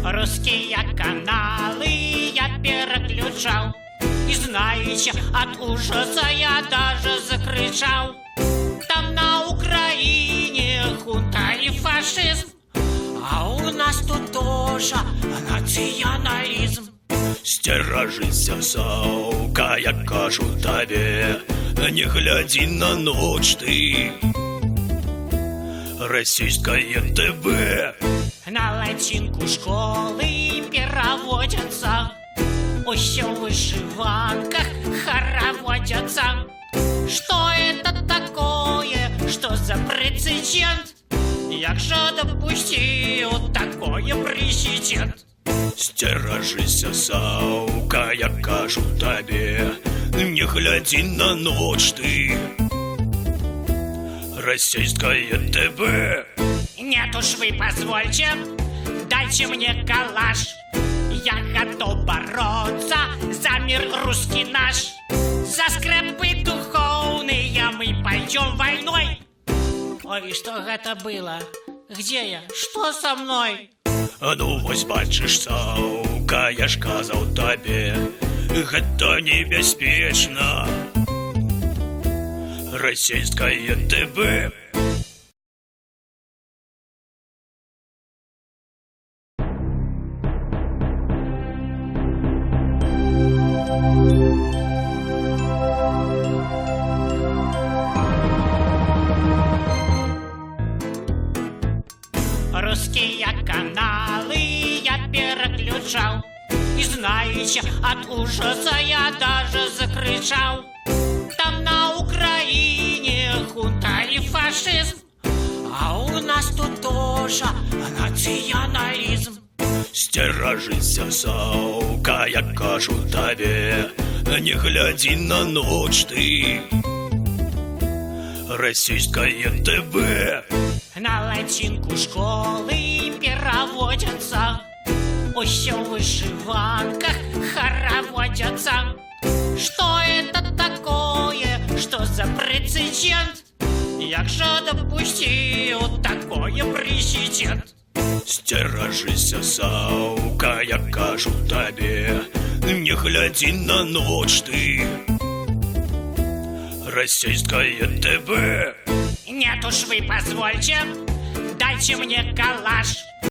Русские каналы я переключал, и знаете, от ужаса я даже закричал. Там на Украине хунта и фашизм, а у нас тут тоже национализм. Стережися, саука, я кажу тебе, не гляди на ночь ты. Российское ТВ. На латинку школы переводятся, усё в вышиванках хороводятся. Что это такое? Что за прецедент? Як же допустил такое президент? Стережися, саука, я кажу тебе, не гляди на ночь ты. Российское ТВ. Нет уж, вы позвольте, дайте мне калаш. Я готов бороться за мир русский наш. За скрепы духовные мы пойдем войной. Ой, что это было? Где я? Что со мной? Ну, вось бачыш, саука, я ж казаў табе, гэта небяспечна. Российское ТВ. Русские каналы я переключал, и знаете, от ужаса я даже закричал. Там на Украине хунта и фашизм, а у нас тут тоже национализм. Стережися, саука, я кажу тебе, не гляди на ночь ты. Российское ТВ. На латинку школы переводятся, усё в вышиванках хороводятся. Что это такое? Что за прецедент? Як же допустил такое президент? Стережися, саука, я кажу тебе, не гляди на ночь ты. Российское ТВ. Нет уж, вы позвольте, дайте мне калаш.